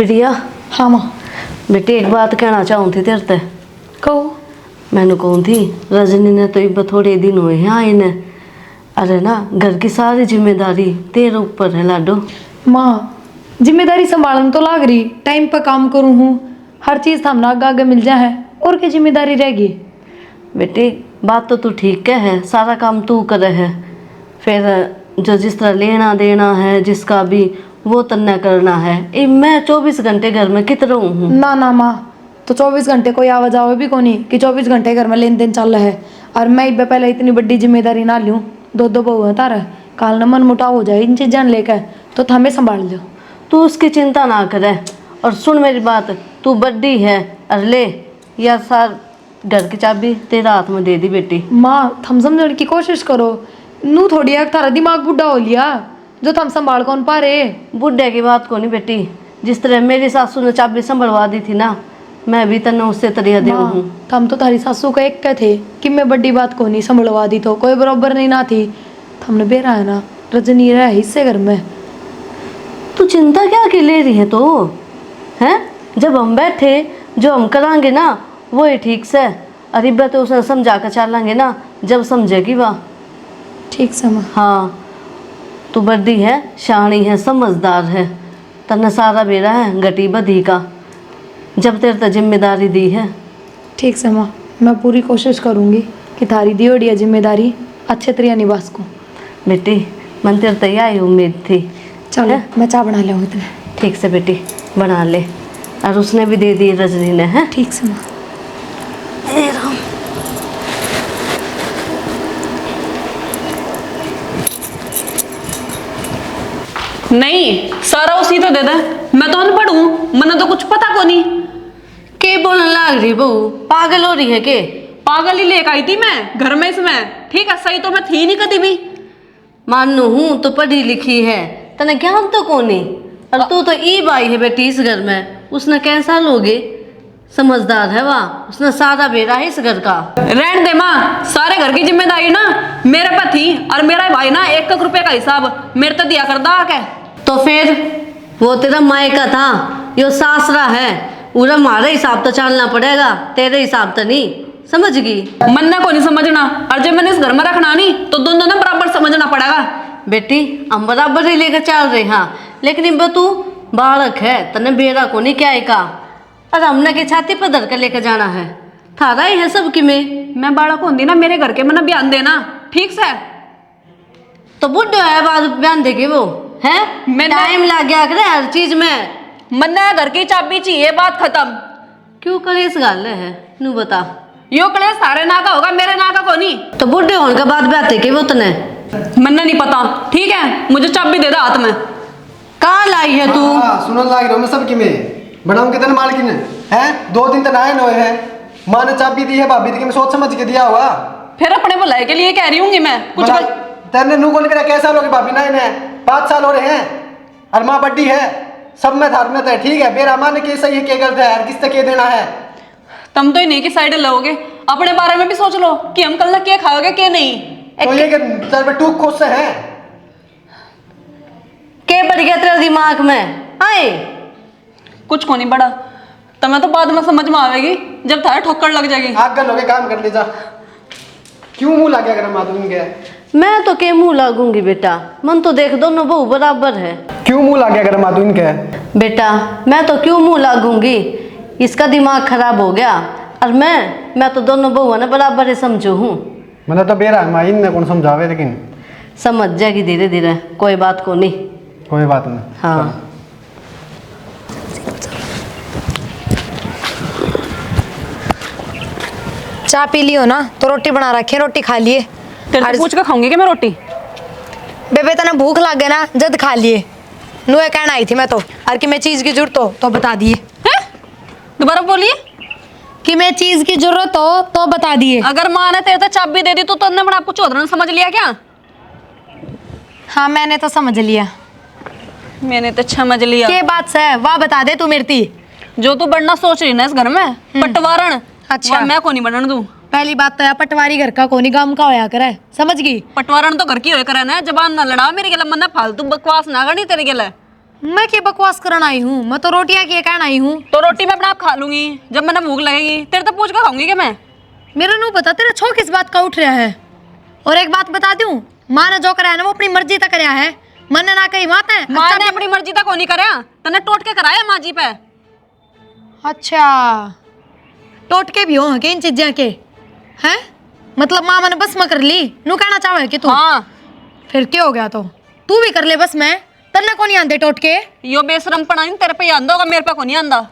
प्रिया। हाँ माँ। बेटी एक बात कहना चाहूँ थी तेरे ते। कहो। मैंने कौन थी रजनी ने तो इब थोड़े दिन हुए हैं आई ने। अरे ना घर की सारी जिम्मेदारी तेरे ऊपर है लाडो। माँ जिम्मेदारी संभालने तो लाग रही, टाइम पर काम करूँ हूँ, हर चीज़ थामना आगे आगे मिल जाए है, और क्या जिम्मेदारी रहेगी। बेटी बात तो तू ठीक कह है, सारा काम तू करे है, फिर जो जिस तरह लेना देना है जिसका भी वो तन्ना करना है। ए मैं 24 घंटे घर में कित रहूँ हूँ। ना ना माँ, तो 24 घंटे कोई आवा जावा भी को नहीं कि 24 घंटे घर में लेन देन चल रहा है। और मैं इब पहले इतनी बड़ी जिम्मेदारी ना लूँ, दो दो बहू है तारा, काल न मन मुटाव हो जाए इन चीज़ां लेकर, तो हमें संभाल लो। तू उसकी चिंता ना करे और सुन मेरी बात, तू बड्डी है और ले या सार घर की चाबी तेरा हाथ में दे दी बेटी। माँ थम समझने की कोशिश करो, नू थोड़ी एक थारा दिमाग बुढ़ा हो लिया जो थम संभाल कौन पा रहे। बुढ़े की बात को नहीं बेटी, जिस तरह मेरी सासू ने चाबी संभलवा दी थी ना, मैं भी तन्ने उससे तरिया दे हूँ। थम तो थारी सासू का एक थे कि मैं बड़ी बात को नहीं संभलवा दी, तो कोई बराबर नहीं ना थी। थमने बेरा है ना रजनी रहा हिस्से घर में। तू चिंता क्या की ले रही है तो हैं? जब हम बैठे जो हम करांगे ना वो ही ठीक से, अरे बा तो उसे समझा कर चलेंगे ना, जब समझेगी वाह। ठीक से माँ। हाँ तू बड़ी है, शानी है, समझदार है, तन्ने सारा बेरा है गटी बधी का, जब तेरे तो जिम्मेदारी दी है। ठीक से माँ, मैं पूरी कोशिश करूँगी कि थारी दी ओडिया जिम्मेदारी अच्छे तरीके निभा सकूँ। बेटी मन तेरे तो यही उम्मीद थी। चलो मैं चाय बना ले तुम्हें। ठीक से बेटी बना ले, और उसने भी दे दी रजनी ने। है ठीक से माँ। नहीं सारा उसी तो दे दे, मैं तो अनपढ़ हूँ, मैंने तो कुछ पता को नहीं। के बोलने लाग रही बहू, पागल हो रही है के? पागल ही लेकर आई थी मैं घर में इसमें, ठीक है सही तो मैं थी नहीं कभी भी। मानू हूँ तो पढ़ी लिखी है, तने ज्ञान तो कोनी, और तू तो ईब आई है बेटी इस घर में। उसने कैसा लोगे, समझदार है वाह, उसने सारा बेरा है इस घर का। रहने दे माँ, सारे घर की जिम्मेदारी ना मेरे पे थी, और मेरा भाई ना 1 रुपए का हिसाब मेरे तो दिया करता आके। तो फिर वो तेरा मायका था, यो सासरा है, पूरा हमारे हिसाब तो चलना पड़ेगा, तेरे हिसाब तो नहीं, समझ गई? मन्ना को नहीं समझना, और जब मैंने इस घर में रखना नहीं तो दोनों ने बराबर समझना पड़ेगा। बेटी हम बराबर ही लेकर चल रहे हाँ, लेकिन इब तू बालक है, तने बेरा को नहीं क्या का, और हमने के छाती पर धर कर लेकर जाना है, थारा ही है सब कि मैं बालक होंगी ना, मेरे घर के मैंने बयान देना ठीक से। तो बुढ़ है बाद बयान देगी वो है, टाइम लग गया करे हर चीज में। मन्ना घर की चाबी चाहिए, बात खत्म। क्यों कलेश गाल है नू बता? यो कलेश सारे ना का होगा, मेरे ना का को नहीं। तो बुढ़े होने के बाद ब्याते के वो तने मन्ना नहीं पता, ठीक है मुझे चाबी दे दे हाथ में। कहाँ लाई है तू? सुनो लाग रहा हूँ मैं सबकी में बनाऊँ कितने मालकिन है, 2 दिन तो नहाए नोए हैं, माँ ने चाबी दी है भाभी की, मैं सोच समझ के दिया हुआ। फिर अपने भलाई के लिए कह रही हूँ मैं कुछ तेरे नू को नहीं कैसा लोगे भाभी नहाए ने 5 साल हो रहे हैं, और माँ बड्डी है, सब में धार में तो है, ठीक है बेरा माँ ने क्या सही है क्या गलत है, हर किस तक क्या देना है। तुम तो इन्हीं की साइड लोगे, अपने बारे में भी सोच लो कि हम कल क्या खाओगे क्या नहीं। तो ये कि टूक खुश से है के बढ़ गया तेरे दिमाग में आए? कुछ को नहीं बड़ा, तुम्हें तो बाद में समझ में आवेगी जब थारे ठोकर लग जाएगी। आग गल हो गए काम कर ले जा, क्यों मुंह लग गया अगर माधुरी गया? मैं तो के मुंह लागूंगी बेटा, मन तो देख दोनों बहू बराबर है। क्यों मुंह लग गया अगर माधुरी गया? बेटा मैं तो क्यों मुंह लागूंगी, इसका दिमाग खराब हो गया, और मैं तो दोनों बहू ने बराबर ही समझू हूँ। मैंने तो बेरा माँ इन्हें कौन समझावे, लेकिन समझ जाएगी धीरे धीरे, कोई बात को नहीं। कोई बात नहीं। हाँ चाय पी लियो ना, तो रोटी बना रखी है, रोटी खा लिए। तेरे से पूछ कर खाऊंगी क्या मैं रोटी? बेबे तना भूख लग गया ना, जद खा लिए। नुए कहना आई थी मैं तो, और कि मैं चीज की जरूरत हो तो बता दिए। दोबारा बोलिए। कि मैं चीज की जरूरत हो तो बता दिए। अगर माँ ने तेरे तो चाबी दे दी तो तुमने बड़ा आपको चौधरी समझ लिया क्या? हाँ मैंने तो समझ लिया। मैंने तो समझ लिया। ये बात से वाह बता दे तू मेरी थी। जो तू बनना सोच रही ना इस घर में पटवारण, अच्छा। वह मैं को नहीं बनने दूं। पहली बात तो यार पटवारी घर का कोनी गांव का होया करे, समझ गई? पटवारण तो घर की होया करे ना, जबान ना लड़ा मेरे गले, मन्ना फालतू बकवास ना करनी तेरे गले। मैं क्या बकवास करना आई हूँ? मैं तो रोटियां की कहना आई हूँ। तो रोटी मैं अपना आप खा लूंगी जब मैंने भूख लगेगी। तेरे तो पूछ कर खाऊंगी क्या मैं? मेरा नहीं पता तेरा छो किस बात का उठ रहा है। और एक बात बता दूं, माँ ने जो कराया ना वो अपनी मर्जी तक कराया है। मैंने ना कही बात है। माँ ने अपनी मर्जी तक नहीं कराया, तने टोट के कराया माँ जी पे। अच्छा, टोटके भी हो के इन चीजें के हैं? मतलब माँ मैंने बस में कर ली नू कहना चाहे कि तू? हाँ, फिर क्या हो गया? तो तू भी कर ले बस में, तन्ने को नहीं आंदे टोटके। यो बेशरम पढ़ाई तेरे पे आंदा होगा, मेरे पे को नहीं आंदा।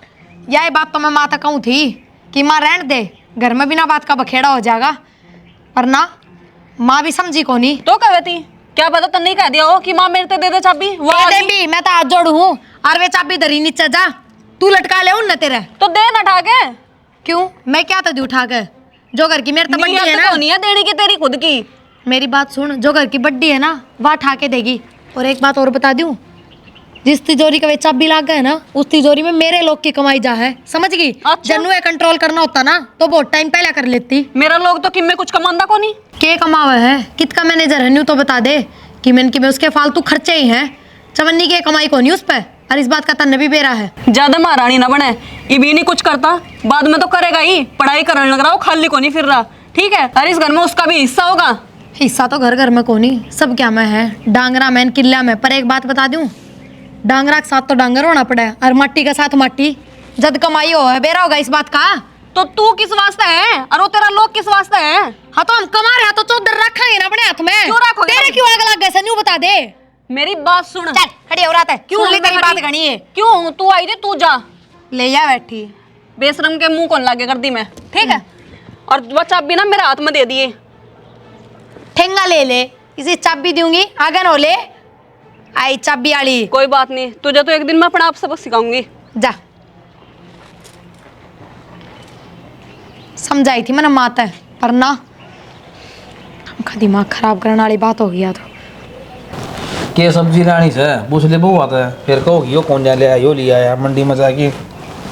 यही बात तो मैं माँ तक कहूँ थी कि माँ रहने दे, घर में बिना बात का बखेड़ा हो जाएगा। पर ना, माँ भी समझी को नहीं। तो कहे थी क्या पता तन्ने कह दिया हो कि माँ मेरे ते दे दे चाबी। वो आ गई। भी मैं तो हाथ जोड़ू हूँ और वे चाबी धरी नीचे जा, तू लटका ले उन न तेरे। तो दे ना उठा के। क्यों? मैं क्या तो दी उठा के? जो घर की मेरे तो बड्डी है ना, नहीं है देने की तेरी खुद की। मेरी बात सुन, जो घर की बड्डी है ना वह उठा के देगी। और एक बात और बता दूं, जिस तिजोरी का वे चाबी लाग गए ना उस तिजोरी में मेरे लोग की कमाई जा है, समझ गई? अच्छा। जन्नू ये कंट्रोल करना होता ना तो बहुत टाइम पहले कर लेती। मेरा लोग तो किम में कुछ कमांदा को नहीं। के कमावा है? कित का मैनेजर है न्यू तो बता दे कि मैंने कि उसके फालतू खर्चे ही हैं। चवन्नी की कमाई को नहीं उस पे, और इस बात का तन्ने भी बेरा है। ज्यादा महारानी ना बने, ये भी नहीं कुछ करता, बाद में तो करेगा ही। पढ़ाई करने लग रहा, वो खाली को नहीं फिर रहा, ठीक है? और इस घर में उसका भी हिस्सा होगा। हिस्सा तो घर घर में को नहीं, सब क्या में है, डांगरा में किला में। पर एक बात बता दूं, डांगरा के साथ तो डांगर होना पड़ा और मट्टी के साथ मट्टी। जद कमाई हो है बेरा होगा इस बात का। तो तू किस वास्ते है और वो तेरा लोग किस वास्ते है? हाँ तो हम कमा रहे हैं तो चौधर रखेंगे ना अपने हाथ में। क्यों रखोगे? तेरे क्यों आग लग गए? न्यू बता दे। मेरी बात सुन। चल खड़ी हो रहा है, क्यों सुन ली तेरी मैं बात खड़ी? घनी है। क्यों तू आई थी? तू जा, ले जा बैठी। बेशरम के मुंह कौन लागे कर दी मैं, ठीक है? और वो चाबी ना मेरे हाथ में दे दिए। ठेंगा ले ले, इसी चाबी दूंगी आगे नो ले आई चाबी वाली। कोई बात नहीं, तुझे तो एक दिन मैं अपना आप सबक सिखाऊंगी। जा, समझाई थी मैंने माता है, पर ना हमका दिमाग खराब करने वाली बात हो गया। तो के सब्जी लानी से पूछ ले बहु आता है, फिर कहोगी यो कौन जा ले आया, यो लिया आया मंडी में जाके।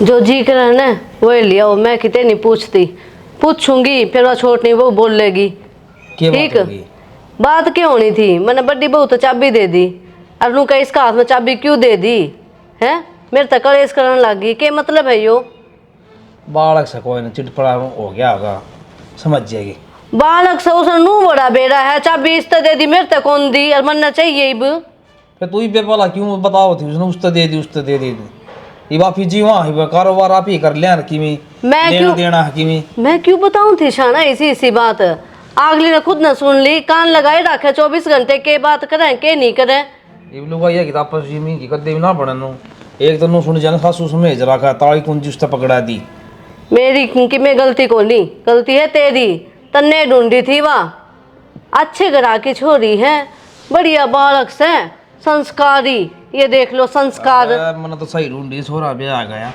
जो जी करे ना वही लिया हो, मैं कितने नहीं पूछती। पूछूंगी फिर वह छोटनी बहू बोल लेगी। के बात ठीक, होगी? बात क्या होनी थी? मैंने बड़ी बहू तो चाबी दे दी, और नू का इसका हाथ में चाबी क्यों दे दी है? मेरे तक कलेश करने लगी, क्या मतलब है यो? बालक से कोई ना चिटपड़ा हो गया होगा, समझ जाएगी। बालक से उसने नू बड़ा बेड़ा है, चाबी इस दे दी, मेरे तक कौन दी? और मनना चाहिए अब। फिर तू ही बेपाला क्यों बताओ थी उसने, उस दे दी उस दे दी। ये बापी जी वहाँ कारोबार आप ही कर लिया हकीमी, मैं लेना क्यों देना हकीमी। मैं क्यों बताऊं थी शाना इसी बात? अगली ने खुद न सुन ली, कान लगाए रखे 24 घंटे के बात करें के नहीं करें। ये लोग ये किताब पर जमीन की कदे भी ना पढ़नो, एक तो नु सुन जाने सासू समेज रखा, ताली कुंजी उस पकड़ा दी। मेरी कि मैं गलती को नहीं, गलती है तेरी। तन्ने ढूंढी थी वाह, अच्छे घरा की छोरी है, बढ़िया बालक से, संस्कारी। ये देख लो संस्कार। मैंने तो सही ढूंढी, छोरा बे आ गया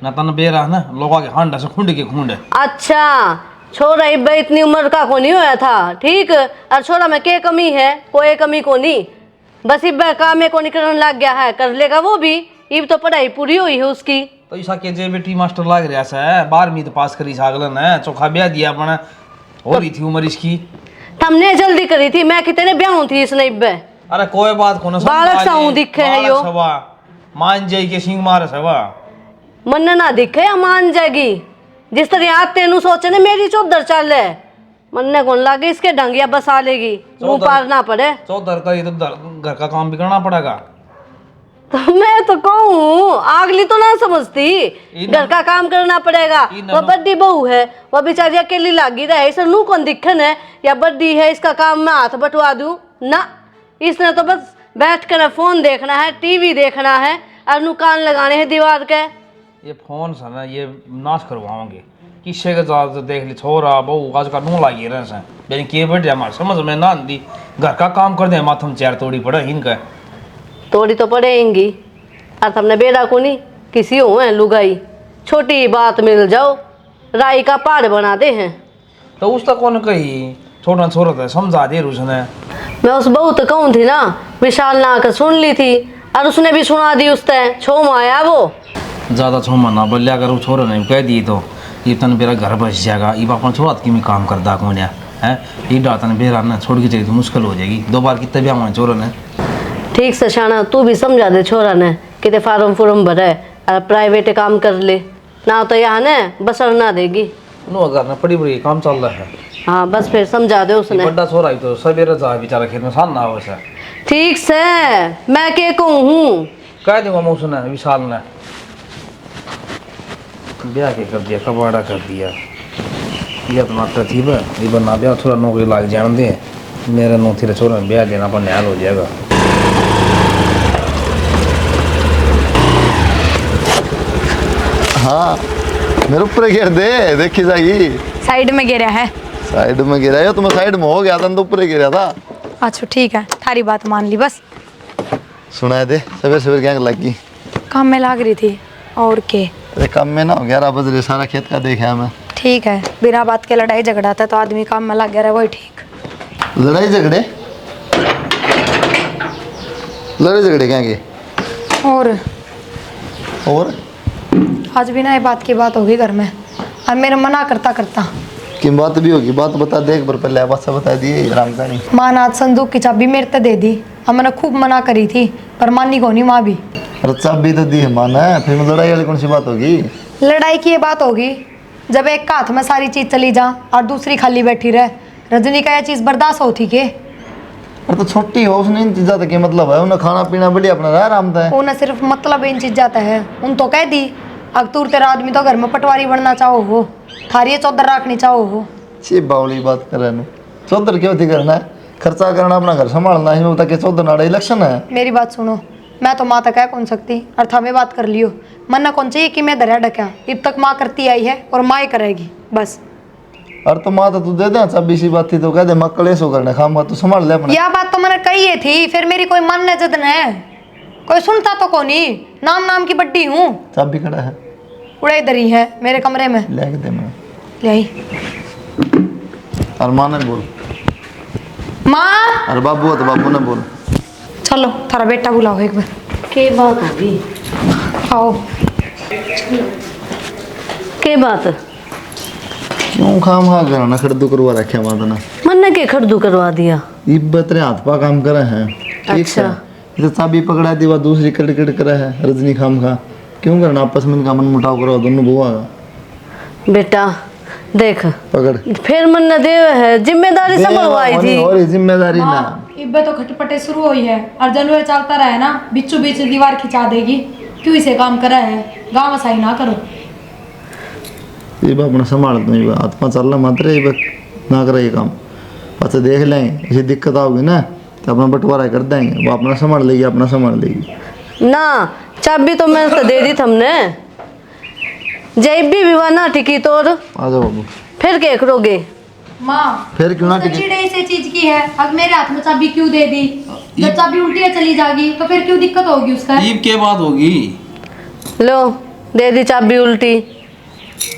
ना, तन बेरा ना लोगों के हांडा से खुंड के खुंड। अच्छा, छोरा इब्बा इतनी उम्र का को नहीं होया था, ठीक? और छोरा में क्या कमी है? कोई कमी को नहीं, बस इब्बा काम में को नहीं करने लग गया है, कर लेगा वो भी। इब तो पढ़ाई पूरी हुई है उसकी। तो ऐसा के जे बेटी मास्टर लाग रहा है, 12वीं तो पास करी सागलन है, चोखा ब्याह दिया अपना, हो रही थी उम्र इसकी। हमने जल्दी करी थी, मैं कितने ब्याह थी इसने इब्बे। अरे कोई बात को ना, बालक सा हूं दिखे है यो। मान जाई के सिंह मार सवा मन ना दिखे या मान जाएगी। जिस तरह आज तेनू सोचे ने मेरी चौधर चल है, मन ने कौन लागे इसके ढंगिया बसा लेगी, मुंह पार ना पड़े। चौधर का ये तो घर का काम भी करना पड़ेगा। तो मैं तो कहूँ आगली तो ना समझती, घर का काम करना पड़ेगा। वह बड़ी बहू है, वह बेचारी अकेली लागी रहे, इसे नू कौन दिखन है या बड़ी है, इसका काम मैं हाथ बटवा दूं ना। इसने तो बस बैठ कर फोन देखना है, टीवी देखना है, और नू कान लगाने हैं दीवार के। ये फोन से ना ये नाश करवाओगे, किससे के साथ देख ली छोरा बहू आज का नू लागी रहे से, यानी के बैठे हमारे समझ में ना आती, घर का काम कर दे माथम चेयर तोड़ी पड़े इनका। तोड़ी तो पड़ेंगी, और तुमने बेड़ा को नहीं किसी हो है लुगाई, छोटी बात मिल जाओ राई का पहाड़ बना दे हैं। तो उस तक कौन कही छोटा छोरा था समझा दे उसने। मैं उस बहू तो कहूँ थी ना, विशाल ना आकर सुन ली थी, और उसने भी सुना दी। उसने छो आया वो ज़्यादा छोमा ना बोलिया, अगर वो छोरा ने कह दी तो ये तन मेरा घर बस जाएगा, ये अपन छोड़ा कि मैं काम करता कौन है, ये डातन बेरा ना छोड़ के चली तो मुश्किल हो जाएगी। 2 बार कितने भी हमारे छोरों ने ठीक से शाना तू भी समझा दे छोरा ने कि फार्म फुर्म भरे और प्राइवेट काम कर ले ना तो यहाँ ने बसर ना देगी। नो अगर ना बड़ी बड़ी काम चल रहा है। हाँ बस फिर समझा दे उसने। बड़ा छोरा ही तो सवेरे जा बेचारा खेत में सान ना हो सर। ठीक से मैं के कहूँ हूँ कह दूंगा मैं उसने विशाल ने ब्याह के कर दिया कबाड़ा कर दिया ये अपना तरतीब है ये बना ब्याह थोड़ा नौकरी लाग जान दे मेरा नौथी रे छोरा ब्याह देना पर न्याय हो जाएगा। हाँ मेरे ऊपर गिर दे देखी जाएगी। साइड में गिरा है। साइड में गिरा है तो मैं साइड में हो गया था तो ऊपर गिरा था। अच्छा ठीक है थारी बात मान ली बस। सुनाए दे सवेरे सवेरे क्या लगी काम में लाग रही थी और के अरे काम में ना 11 बज रहे सारा खेत का देखा मैं। ठीक है बिना बात के लड़ाई झगड़ा था तो आदमी काम में लग गया वही ठीक। लड़ाई झगड़े क्या के और आज भी ना ये बात की बात होगी घर में और मेरा मना करता करता कि बात भी होगी बात बता देख पर पहले बात बता दिए आराम का नहीं। माँ ने आज संदूक की चाबी मेरे ते दे दी और मैंने खूब मना करी थी पर मानी को नहीं माँ भी। अरे चाबी तो दी है माना है फिर लड़ाई वाली कौन सी बात होगी। लड़ाई की ये बात होगी जब एक का हाथ में सारी चीज चली जा और दूसरी खाली बैठी रहे। रजनी का यह चीज बर्दाश्त होती के अरे तो छोटी हो उसने इन चीज़ों का मतलब है उन्हें खाना पीना बढ़िया अपना रह आराम था। उन्हें सिर्फ मतलब इन चीज जाता है उन तो कह दी अब तू तेरा आदमी तो घर में पटवारी बनना चाहो हो थारी चौधर रखनी चाहो हो। ची बावली बात कर रहे चौधर क्यों थी करना है खर्चा करना अपना घर संभालना है इसमें बता के चौधर नाड़ा इलेक्शन है। मेरी बात सुनो मैं तो माँ तक कह कौन सकती और था में बात कर लियो मन ना कौन चाहिए कि मैं दरिया डका अब तक माँ करती आई है और माँ ही करेगी बस। अरे तो माँ तो तू दे दे चाबी सी बात थी तो कह दे मैं कलेश हो करने खाऊंगा तू संभाल ले अपना। यह बात तो मैंने कही है थी फिर मेरी कोई मन न जदन है कोई सुनता तो कौन ही नाम नाम की बड्डी हूँ। चाबी खड़ा है उड़े इधर ही है मेरे कमरे में ले के दे मैं ले आई। और माँ ने बोल माँ अरे बाबू है तो बाबू ने बोल चलो थारा बेटा बुलाओ एक बार। के बात होगी आओ के बात क्यों खाम खा करना खड़दू करवा रखे माता ने मन ने के खड़दू करवा दिया। इब्बत रे हाथ पा काम करे हैं ठीक अच्छा। है ये तो चाबी पकड़ा दी बात दूसरी कड़ करे है रजनी खाम खा क्यों करना आपस में इनका मन मुटाव करो दोनों बुआ बेटा देख पकड़ फिर मन ने दे है जिम्मेदारी संभलवाई थी और ये जिम्मेदारी ना इब्बे तो खटपटे शुरू हुई है और जनवर चलता रहे ना बीचों बीच दीवार खिंचा देगी क्यों इसे काम करा है गाँव साई ना करो। ये बात अपना संभाल तो ये हाथ पा चलना मात्र ये बात ना करे ये काम पास देख लेंगे ऐसी दिक्कत आओगी ना तो अपना बंटवारा कर देंगे वो अपना संभाल लेगी अपना संभाल लेगी ना चाबी तो मैं दे दी थमने जब भी विवाह ना टिकी तो आ जाओ बाबू फिर क्या करोगे। माँ फिर क्यों ना तो टिकी चिड़े इसे चीज की है अब मेरे हाथ में चाबी क्यों दे दी जब चाबी उल्टी चली जाएगी तो फिर क्यों दिक्कत होगी उसका। ईब के बात होगी लो दे दी चाबी उल्टी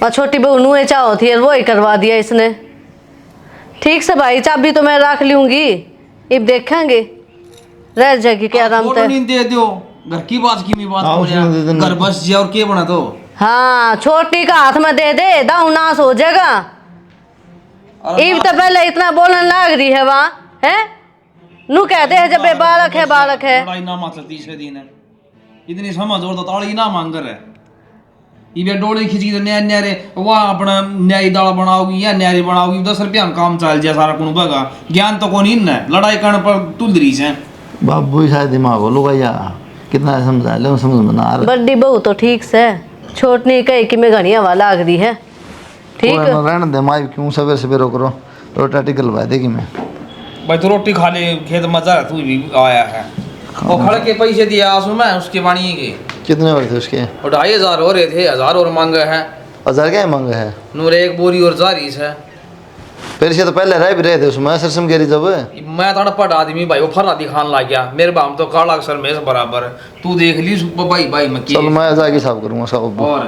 और छोटी बहू नुए चाहो थी वो ही करवा दिया इसने। ठीक से भाई चाबी तो मैं रख लूंगी अब देखेंगे रह जाएगी क्या आराम फोटो से। नहीं दे दो घर की बात की मैं बात हाँ, हो उसने दे जाए देना। घर बस जाए और के बना दो। हाँ छोटी का हाथ में दे दे दाऊ नाश हो जाएगा। इब तो पहले इतना बोलने लग रही है वहाँ है नू कहते हैं जब बालक है लड़ाई ना मात्र तीसरे दिन है इतनी समझ और तो ताड़ी ना मांग कर है ये डोले खिंची तो न्याय न्यारे वहाँ अपना न्याय दाल बनाओगी या न्यारी बनाओगी 10 रुपया में काम चल जाए सारा कुन बगा ज्ञान तो कौन इन है लड़ाई करने पर तुलदरी से बाबू ही शायद दिमाग हो लोग या कितना समझा ले समझ में ना आ रहा बड़ी बहू तो ठीक से छोटनी कही कि मैं घनिया वाला लग रही है ठीक कोई ना रहने दे माई क्यों सवेरे सवेरे करो रोटा टिकल लगा देगी मैं भाई तो रोटी खा ले खेत मजा है तू भी आया है वो खड़े के पैसे दिया आंसू में उसके बाणी के कितने वर्ष थे उसके 2,500 हो रहे थे 1000 और मांगे हैं 1000 क्या मांगे है नूर एक बोरी और जारीस है फिर से तो पहले रह भी रहे थे उसमें सरसम गेरी जब मैं थोड़ा पट आदमी भाई वो फरा दिखान लग गया मेरे बाम तो काला अक्सर में बराबर है तू देख ली भाई भाई मैं चल मैं जाके साफ करूंगा सब और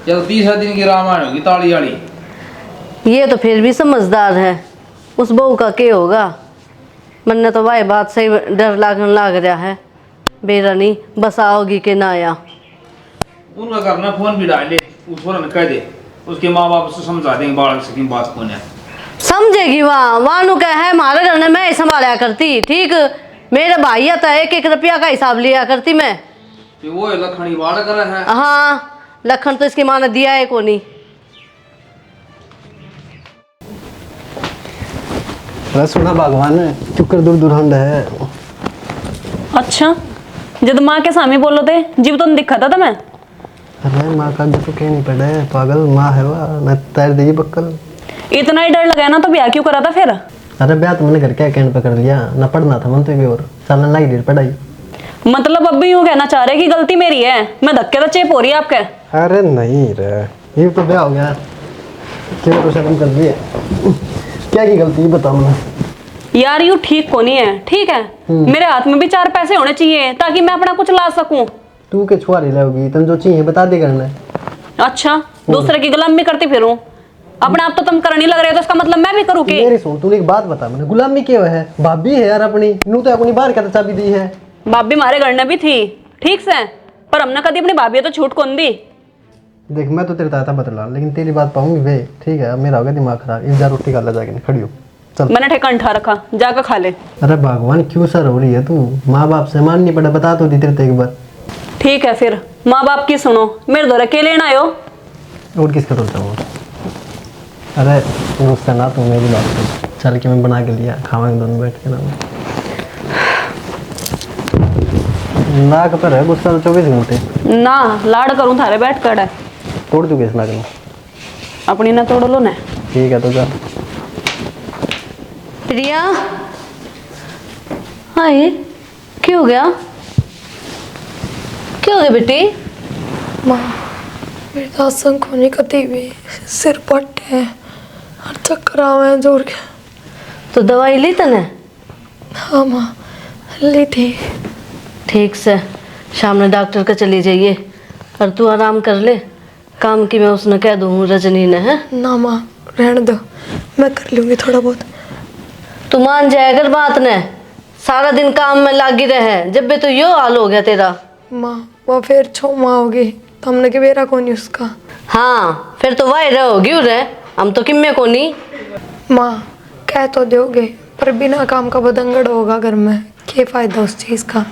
चल 30 दिन की रामायण होगी ताड़ी वाली ये तो फिर भी समझदार है उस बहू का क्या होगा मन ने तो भाई बात सही डर लागने लग रहा है बेरा नहीं बस आओगी कि ना आया उनका करना फोन भी डाल ले उस ने कह दे उसके माँ बाप से समझा देंगे बालक से की बात कौन है समझेगी वहाँ नु क्या है हमारे घर में मैं ही संभाला करती ठीक मेरा भाई आता है, 1-1 रुपया का हिसाब लिया करती मैं। ये वो लखनी वाड़ कर है। हाँ, लखन तो इसकी माँ ने दिया है को नहीं। अरे सुना भगवान चुकर दूर दूर हंड है। अच्छा, जब माँ के सामने बोलो थे जीव तो नहीं दिखा था मैं। अरे माँ का तो कहीं नहीं पड़ा है, पागल माँ है वह, न तैर देगी बक्कल। इतना ही डर लगा ना तो ब्याह क्यों करा था फिर? अरे ब्याह तो मैंने घर के कैंट पे कर लिया, न पढ़ना था मन तो भी और चलने लगी देर पढ़ाई। मतलब अब भी यूँ कहना चाह रहे कि गलती मेरी है, मैं धक्के तो चेप हो रही है आपके। अरे नहीं रे, ये तो ब्याह हो गया, क्यों तो शर्म कर लिए। क्या की गलती है बता मुझे। यार यूँ ठीक को नहीं है, ठीक है? मेरे हाथ में भी 4 पैसे होने चाहिए ताकि मैं अपना कुछ ला सकूं। तू के छुआरी लाओगी, तुम जो चाहिए बता दे करना। अच्छा, दूसरे की गुलामी करती फिरूं? अपने आप तो तुम करने लग रहे हो तो इसका मतलब मैं भी करूँ कि? मेरी सुन, तूने एक बात बता मैंने, गुलामी क्यों है? भाभी है यार अपनी, नू तो अपनी बाहर का चाबी दी है। भाभी हमारे घर में भी थी, ठीक से, पर हमने कभी अपनी भाभी तो छूट कौन दी। देख मैं तो तेरे ताता बतला, लेकिन तेरी बात पाऊंगी वे, ठीक है? अब मेरा हो गया दिमाग खराब, इस जा रोटी खा ला जाके, खड़ी हो चल। मैंने ठेकान ठा रखा, जाकर खा ले। अरे भगवान क्यों सर हो रही है तू? माँ बाप से मान नहीं पड़ा, बता तो दी तेरे एक बार। ठीक है फिर, माँ बाप की सुनो, मेरे द्वारा के लेना आयो। और किसका सोचता हूँ? अरे गुस्सा ना तू मेरी बात सुन, चल के मैं बना के लिया, खावांगे दोनों बैठ के ना। नाक पर है गुस्सा तो 24 घंटे। ना लाड़ करूँ थारे बैठ कर, तोड़ दूंगे इस नाक में। अपनी ना तोड़ लो ना। ठीक है तो जा। प्रिया, हाय, क्या हो गया? क्या हो गया बेटी? माँ मेरे तो आसन खोने कती भी सिर पट है और चक्कर आवे हैं जोर के। तो दवाई ली तने? हाँ माँ ली थी। ठीक से शाम में डॉक्टर का चली जाइए और तू आराम कर ले। काम की मैं उसने कह दूँ रजनी ने, है ना माँ रहने दो, मैं कर लूँगी थोड़ा बहुत। तू मान जाए अगर बात ने, सारा दिन काम में लागी रहे, जब भी तो यो हाल हो गया तेरा। माँ वो फिर 6 माह होगी तो हमने के बेरा कौन उसका। हाँ फिर तो वाही रहोगी रे, हम तो किम्मे को नहीं। माँ कह तो दोगे पर बिना काम का बदंगड़ होगा घर में, क्या फायदा उस चीज़ का।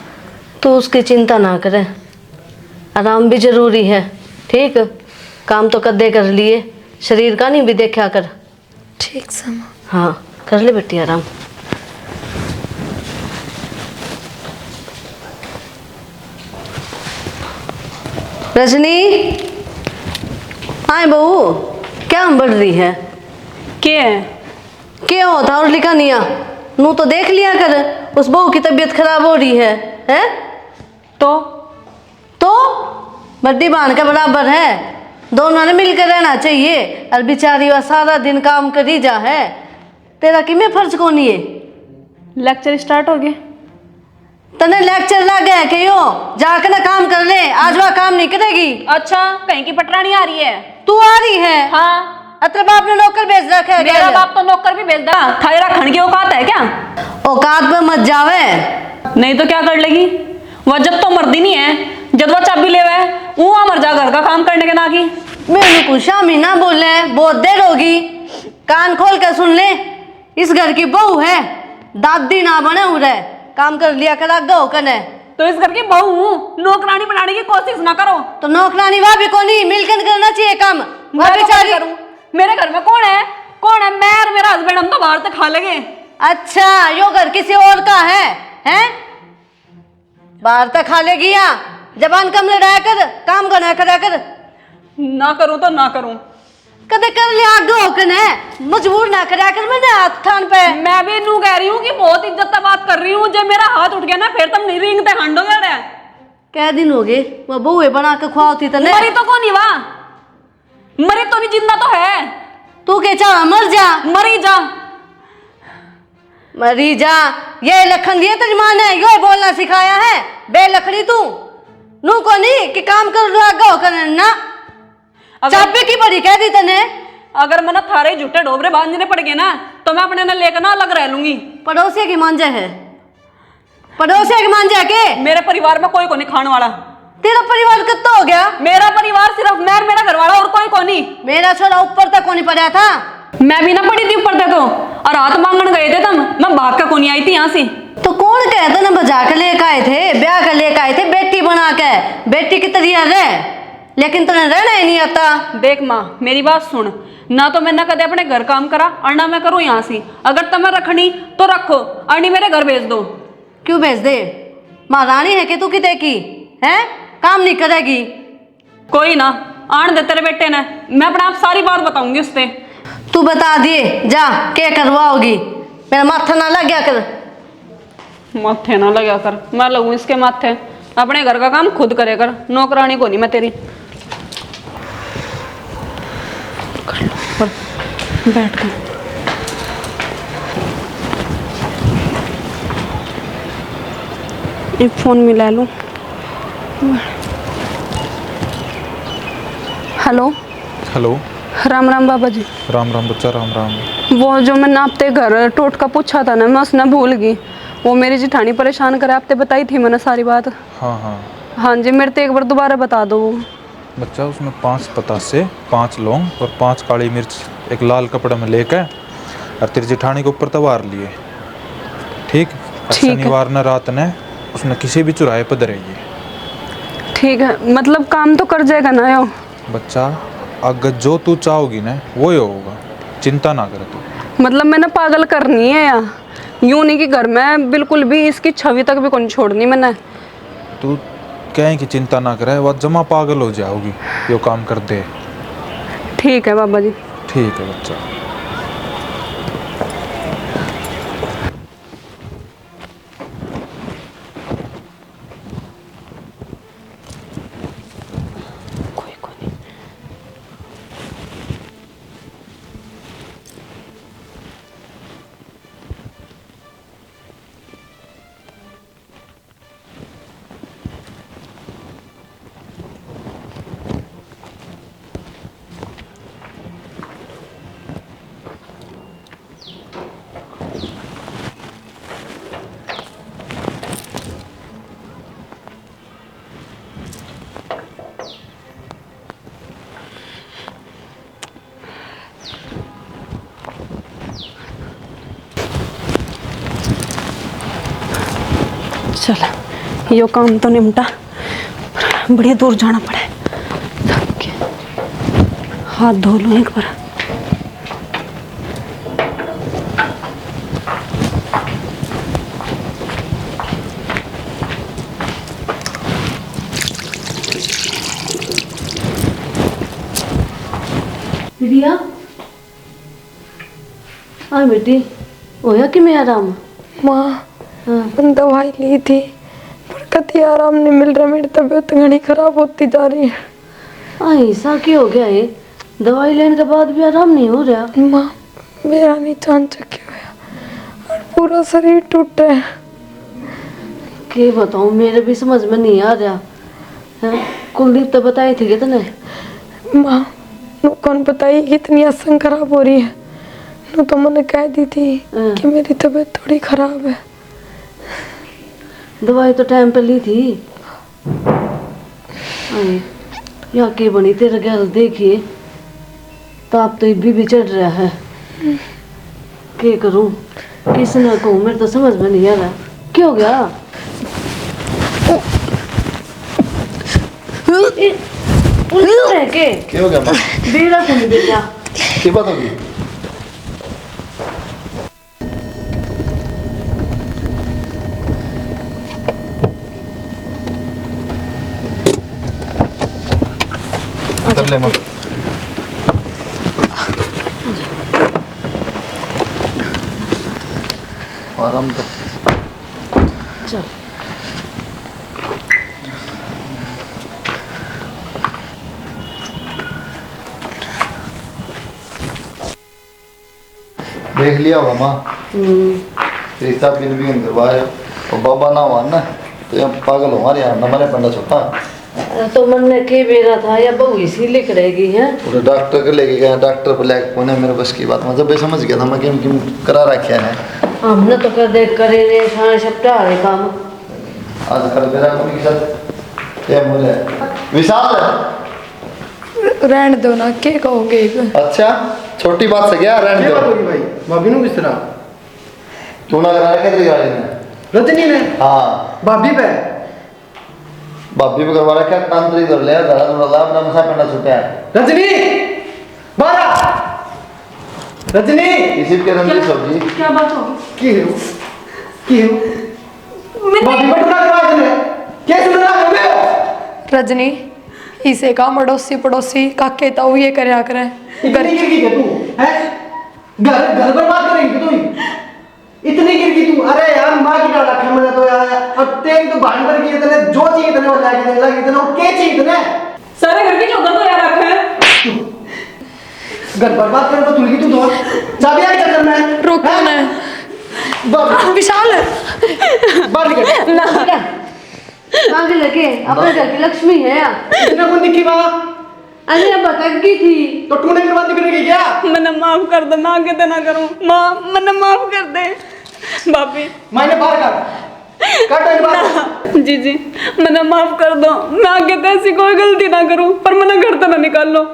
तू उसकी चिंता ना करे, आराम भी जरूरी है, ठीक? काम तो कदे कर लिए, शरीर का नहीं भी देखा कर। ठीक से माँ। हाँ कर ले बेटी आराम। रजनी, हाँ बहू, क्या हम बढ़ रही है? क्या है? क्या होता और लिखा नहीं आ? नू तो देख लिया कर, उस बहू की तबीयत खराब हो रही है, हैं? तो बड्डी बहन के बराबर है, दोनों ने मिलकर रहना चाहिए। और बेचारी वह सारा दिन काम करी जा है, तेरा किमें फर्ज कौन है? लेक्चर स्टार्ट हो गए? तने लेक्चर लग गया कि यो जाकर ना काम कर ले, आज वह काम नहीं करेगी। अच्छा, कहीं की पटरानी आ रही है? तू आ रही है? हाँ। अरे बाप ने नौकर भेज रखा है। मेरा बाप तो नौकर भी भेज दा, थारे रखने की औकात है क्या? औकात पे मत जावे। नहीं तो क्या कर लेगी? वह जब तो मर्दी नहीं है, जब वह चाबी ले हुआ वो मर जा घर का काम करने के ना की। मेरे को शामी ना बोले, बहुत देर होगी, कान खोल कर सुन ले। इस घर की बहू है, दादी ना बने उरे, काम कर लिया करा गो कने। तो इस घर की बहू हूँ, नौकरानी बनाने की कोशिश ना करो। तो नौकरानी वह भी कोनी, मिलकर करना चाहिए काम। वह बेचारी करूँ, मेरे घर में कौन है? मैं और मेरा हस्बैंड, हम तो बाहर से खा लेंगे। अच्छा, यो घर किसी और का है? हैं? बाहर तक खा लेगी या? जबान कम लड़ाया कर, काम करना करा कर। ना करूँ तो ना करूँ, कदे कर लिया गो कने, मजबूर ना करा कर मैंने हाथ थान पे। मैं भी नू कह रही हूँ कि बहुत इज्जत से बात कर रही हूँ, जब मेरा हाथ उठ गया ना फिर तुम रिंग ते खंडो गए। कै दिन हो गए वो बहू बना के खुआती तने? मरी तो कौन ही वाह, मरी तो नहीं, जिंदा तो है। तू के चाह मर जा, मरी जा। मरी जा, ये लखन दिए तेरी माँ ने यो बोलना सिखाया है? बे लखड़ी तू नू को नहीं कि काम कर रहा गो करना ना, चाबी की बड़ी कह दी तने। अगर मैंने थारे झूठे ढोबरे बांधने पड़ गए ना तो मैं अपने ना लेकर ना अलग रह लूंगी। पड़ोसी की मांझा है, पड़ोसी की मांझा के। मेरे परिवार में कोई को नहीं खाने वाला। तेरा परिवार कितना हो गया? मेरा परिवार सिर्फ मैं और मेरा घर वाला, और कोई को नहीं। मेरा छोरा ऊपर तक को नहीं पड़ा था। मैं भी ना पड़ी थी ऊपर तक, और हाथ मांगने गए थे तुम, मैं भाग के को नहीं आई थी यहाँ से। तो कौन कहते ना बजा के लेके आए थे, ब्याह के लेके आए थे, बेटी बना के, बेटी की तरह रह, लेकिन तुमने रहना ही नहीं आता। देख माँ मेरी बात सुन, ना तो मैं ना कदे अपने घर काम करा और ना मैं करूँ यहाँ से। अगर तुम्हें रखनी तो रखो और नहीं मेरे घर भेज दो। क्यों भेज दे? महारानी है कि तू किते की है, काम नहीं करेगी। कोई ना, आन दे तेरे बेटे ने, मैं अपने आप सारी बात बताऊंगी उससे। तू बता दिए जा क्या करवाओगी, मेरा माथा ना लग गया कर। माथे ना लगा कर, मैं लगूँ इसके माथे। अपने घर का काम खुद करे कर, नौकरानी को नहीं मैं तेरी। कर लो पर बैठ कर। एक फोन मिला लूँ। Hello hello. राम राम बाबा जी। राम राम बच्चा, राम राम। वो जो मैंने आपते घर टोटका पूछा था ना, मैं उसने भूल गई। वो मेरी जिठानी परेशान करे, आपते बताई थी मैंने सारी बात। हाँ हाँ हाँ जी, मेरे तो एक बार दोबारा बता दो। बच्चा, उसमें 5 पतासे, 5 लौंग और 5 काली मिर्च एक लाल कपड़े में लेकर और तेरी जिठानी के ऊपर तवार लिए। ठीक। शनिवार न रात ने उसने किसी भी चुराहे पर धरेगी। ठीक है, मतलब काम तो कर जाएगा ना यो? बच्चा, अगर जो तू चाहोगी ना वो ही होगा, चिंता ना कर तू। मतलब मैंने पागल करनी है या यूं नहीं कि घर में बिल्कुल भी इसकी छवि तक भी कौन छोड़नी मैंने। तू कहें कि चिंता ना करे, वह जमा पागल हो जाओगी यो काम कर दे। ठीक है बाबा जी। ठीक है बच्चा। चल यो काम तो निपटा, बड़ी दूर जाना पड़े। थक के हाथ धो लूँ एक बार। रिया हाँ बेटी, होया कि मैं आराम? माँ हाँ दवाई ली थी पर कति आराम नहीं मिल रहा, मेरी तबीयत घनी खराब होती जा रही है। ऐसा क्यों हो गया है? दवाई लेने के बाद भी आराम नहीं हो रहा? माँ मेरा नीचान चक्के हुआ और पूरा शरीर टूटा है। क्या बताऊँ, मेरे भी समझ में नहीं आ रहा है। कुलदीप तो बताई थी कि तने? माँ कौन बताई इतनी असंग खराब हो रही है, तो मैंने कह दी थी कि मेरी तबीयत थोड़ी खराब है। दवाई तो टाइम पे ली थी। यहाँ की बनी तेरे गैल देखिए, ताप तो भी चढ़ रहा है। क्या करूं, किस ना कहूँ, मेरे तो समझ में नहीं आ रहा। क्या हो गया? क्या हो गया माँ? बेड़ा सुन दिया। क्या बात होगी? कर ले माँ। आराम कर। चल देख लिया होगा माँ, रिश्ता पिन भी करवाए और बाबा ना हुआ ना तो यहाँ पागल हो हमारे यहाँ हमारे पंडा छोटा तो मन ने के बेरा था या बहू इसी लिख रहेगी है। पूरे डॉक्टर के लेके गया, डॉक्टर पर लेके कोने मेरे बस की बात मतलब मैं समझ गया था मैं किम किम करा रखे है। हमने तो कर दे करे रे खाने सप्ताह रहे काम। आज कर मेरा कोई के साथ क्या बोले विशाल है। रहने दो ना, क्या कहोगे? अच्छा छोटी बात से क्या रहने दो भाई भाभी नु किस तरह तू ना करा के तेरी गाड़ी में रजनी ने हाँ भाभी पे भाभी भी करवा रखा तांत्रिक कर लिया धरा थोड़ा लाभ ना मसा पेंडा छुट्या रजनी बारा रजनी इसी के रंजी सब्जी क्या बात हो की हो भाभी बटुरा करवा देने कैसे बना रहे रजनी इसे का पड़ोसी पड़ोसी काके ताऊ ये करया करे इतनी गिर गई तू हैं घर घर बर्बाद करेंगी तू इतनी गिर गई तू अरे यार माँ की डाल रखा मैंने तो यार अब तेरी तो भान भर की इतने जो चाहिए इतने और लाके देने लगी इतने और क्या चाहिए इतने सारे घर की चौदह तो यार रखा है। घर बर्बाद कर तो तुलगी तू तो चाबी आ चक्कर में रोको हैं? ना बाप विशाल बाहर निकल आगे लगे अपने घर की लक्ष्मी है इतने कौन दिखी माँ अरे अब भटक गई थी तो तूने मेरे बाद निकल गई क्या मैंने माफ कर दो, मैं आगे तो ना करूं। माँ मैंने माफ कर दे भाभी। मैंने बाहर काट इन्हें बाहर जी जी मैंने माफ कर दो, मैं आगे तो ऐसी कोई गलती ना करूं, पर मैंने घर तो ना निकाल लो।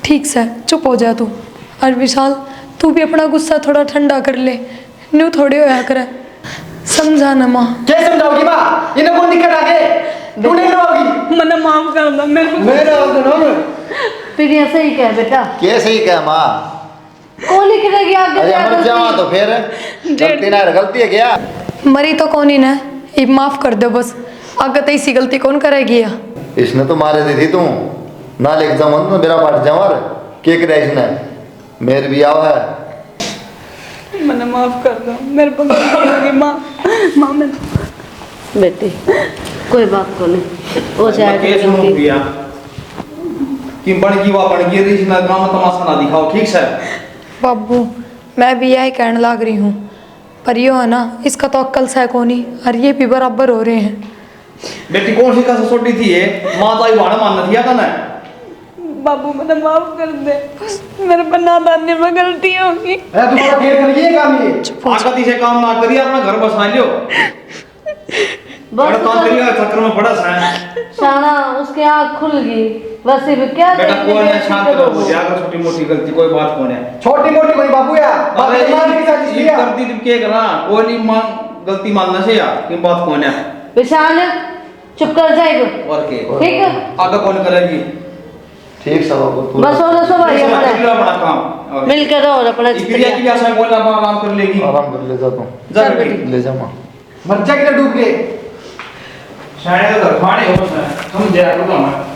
ठीक से चुप हो जा तू। और विशाल तू भी अपना गुस्सा थोड़ा ठंडा कर ले, न्यू थोड़ी होया करे, समझा ना माँ। क्या समझाओगी माँ इन्हें कौन दिक्कत आगे तू नहीं रहोगी मैंने माफ कर दो मेरे मेरा ना फिर ऐसे ही कह बेटा कैसे ही क्या माँ कौन ही करेगी आगे अरे क्या मर जावा गलती? तो फिर गलती ना गलती है क्या मरी तो कौन ही ना, ये माफ कर दो बस, आगे तो इसी गलती कौन करेगी या? इसने तो मारे दी थी तू ना लेके जाऊँ तो मेरा पाट जावा के करे इसने मेरे भी आओ है मैंने माफ कर दो, मेरे पर गलती होगी माँ। माँ मैंने बेटी कोई बात को नहीं हो जाएगा केस हो गलती। गया कि बन की वा बन गई रही ना गांव में तमाशा ना दिखाओ ठीक है। बाबू मैं भी यही कहने लग रही हूँ, पर यो है ना इसका तो अक्ल से कौन ही, और ये भी बराबर हो रहे हैं। बेटी कौन सी कसम छोटी थी ये माँ ताई वाड़ा मानना थिया कना बाबू मैंने माफ कर दे, मेरे पर नादानी में गलती होगी। अरे तुम्हारा फेर कर ये काम ये आगती से काम ना करिए अपना घर बसा लियो बड़ा काम करिए चक्कर में बड़ा सा शाना उसकी आँख खुल गई वैसे भी क्या बेटा देखने कौन है गए शांत थे रहो लोग? जाकर छोटी मोटी गलती कोई बात कौन है छोटी मोटी कोई बाबू या अरे बाबू मार के साथ ये किया करती तुम क्या करना कोई नहीं मान गलती मानना से यार कि बात कौन है विशाल चुप कर जाएगा और के ठीक है आगे कौन करेगी ठीक सब बाबू बस और सब भाई ये अपना बड़ा काम और मिलकर रहो और अपना क्रिया की जैसा बोलना अपना आराम कर लेगी आराम कर ले जा तू जा चल बेटी ले जा माँ मर जाएगी डूब के शायद घर खाने हो समझ जाएगा मैं